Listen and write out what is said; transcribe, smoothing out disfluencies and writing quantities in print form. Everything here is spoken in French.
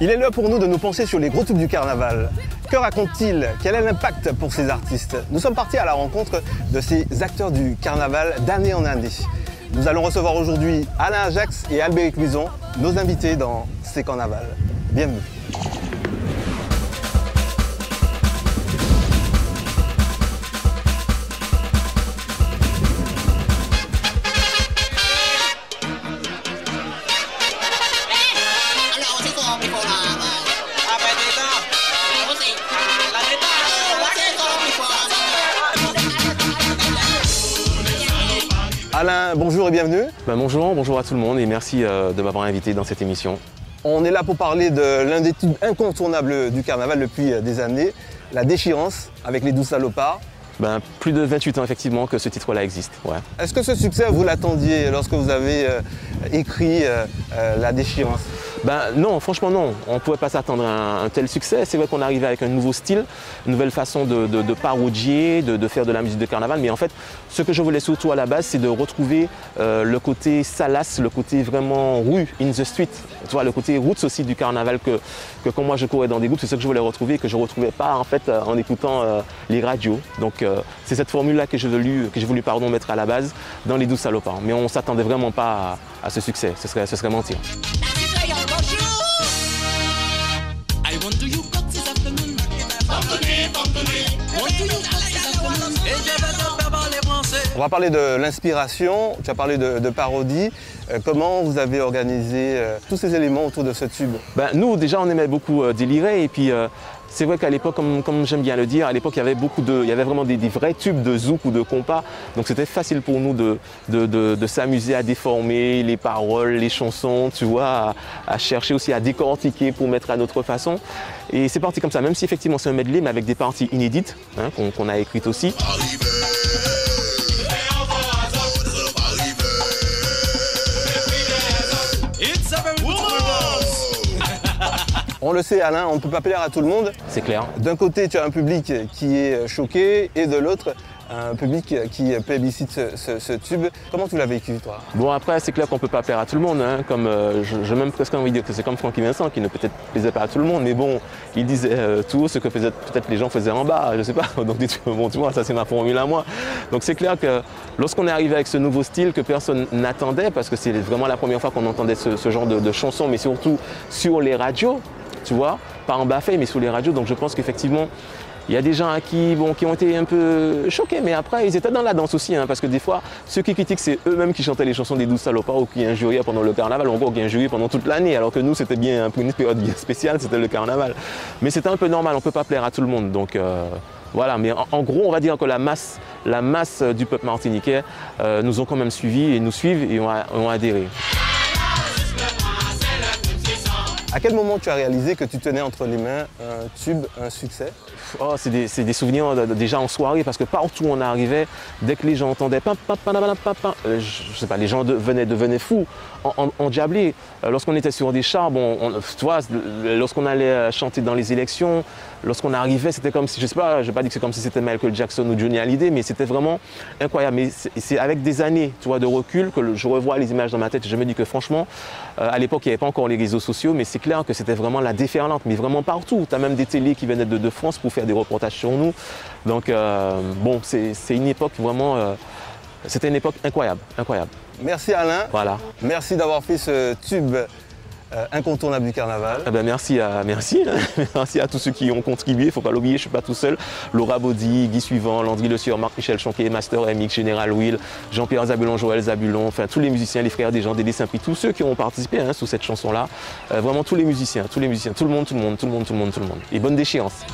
Il est l'heure pour nous de nous pencher sur les gros tubes du carnaval. Que raconte-t-il? Quel est l'impact pour ces artistes? Nous sommes partis à la rencontre de ces acteurs du carnaval d'année en année. Nous allons recevoir aujourd'hui Alain Ajax et Albéric Luison, nos invités dans C'est Carnaval. Bienvenue. Alain, bonjour et bienvenue. Bonjour à tout le monde et merci de m'avoir invité dans cette émission. On est là pour parler de l'un des tubes incontournables du carnaval depuis des années, La Déchirance avec les 12 salopards. Plus de 28 ans effectivement que ce titre-là existe. Ouais. Est-ce que ce succès, vous l'attendiez lorsque vous avez écrit La Déchirance? Non, franchement non. On ne pouvait pas s'attendre à un tel succès. C'est vrai qu'on arrivait avec un nouveau style, une nouvelle façon de parodier, de faire de la musique de carnaval. Mais en fait, ce que je voulais surtout à la base, c'est de retrouver le côté salace, le côté vraiment rue, in the street. Tu vois, le côté roots aussi du carnaval que quand moi je courais dans des groupes, c'est ce que je voulais retrouver, que je ne retrouvais pas en fait en écoutant les radios. Donc c'est cette formule-là que j'ai voulu mettre à la base dans les 12 salopards. Mais on ne s'attendait vraiment pas à ce succès, ce serait mentir. On va parler de l'inspiration, tu as parlé de parodie. Comment vous avez organisé tous ces éléments autour de ce tube? Nous, déjà, on aimait beaucoup délirer et puis c'est vrai qu'à l'époque, comme j'aime bien le dire, à l'époque, il y avait vraiment des vrais tubes de zouk ou de compas. Donc c'était facile pour nous de s'amuser à déformer les paroles, les chansons, tu vois, à chercher aussi à décortiquer pour mettre à notre façon. Et c'est parti comme ça, même si effectivement c'est un medley, mais avec des parties inédites hein, qu'on a écrites aussi. On le sait Alain, on ne peut pas plaire à tout le monde. C'est clair. D'un côté, tu as un public qui est choqué et de l'autre, un public qui plébiscite ce tube. Comment tu l'as vécu toi? Bon après, c'est clair qu'on ne peut pas plaire à tout le monde. Hein, comme j'ai même presque envie de dire que c'est comme Francky Vincent qui ne peut-être plaisait pas à tout le monde. Mais bon, il disait tout haut ce que peut-être les gens faisaient en bas, je ne sais pas. Donc bon, tu vois, ça c'est ma formule à moi. Donc c'est clair que lorsqu'on est arrivé avec ce nouveau style que personne n'attendait, parce que c'est vraiment la première fois qu'on entendait ce genre de chansons, mais surtout sur les radios, tu vois, pas en bas-fait, mais sur les radios. Donc je pense qu'effectivement, il y a des gens qui ont été un peu choqués, mais après, ils étaient dans la danse aussi, hein, parce que des fois, ceux qui critiquent, c'est eux-mêmes qui chantaient les chansons des 12 salopards ou qui injuriaient pendant le carnaval, ou encore qui injuriaient pendant toute l'année, alors que nous, c'était bien pour une période bien spéciale, c'était le carnaval. Mais c'était un peu normal, on ne peut pas plaire à tout le monde. Donc voilà, mais en gros, on va dire que la masse du peuple martiniquais nous ont quand même suivis et nous suivent et ont adhéré. À quel moment tu as réalisé que tu tenais entre les mains un tube, un succès? C'est des souvenirs déjà en soirée, parce que partout où on arrivait, dès que les gens entendaient je sais pas, les gens devenaient fous, endiablés. Lorsqu'on était sur des chars, tu vois, lorsqu'on allait chanter dans les élections, lorsqu'on arrivait, c'était comme si, je sais pas, je vais pas dire que c'est comme si c'était Michael Jackson ou Johnny Hallyday, mais c'était vraiment incroyable. Mais c'est avec des années, tu vois, de recul que je revois les images dans ma tête et je me dis que franchement, à l'époque, il n'y avait pas encore les réseaux sociaux, mais c'est clair que c'était vraiment la déferlante, mais vraiment partout. Tu as même des télés qui venaient de France pour faire des reportages sur nous. Donc bon, c'est une époque vraiment, c'était une époque incroyable. Merci Alain. Voilà. Merci d'avoir fait ce tube incontournable du carnaval. Merci à tous ceux qui ont contribué, il ne faut pas l'oublier, je ne suis pas tout seul. Laura Baudy, Guy Suivant, Landry Le Sieur, Marc-Michel Chonquet, Master MX, Général Will, Jean-Pierre Zabulon, Joël Zabulon, enfin tous les musiciens, les frères des gens, Dédé Saint-Prix, tous ceux qui ont participé sous cette chanson-là. Vraiment tous les musiciens, tout le monde. Et bonne déchéance.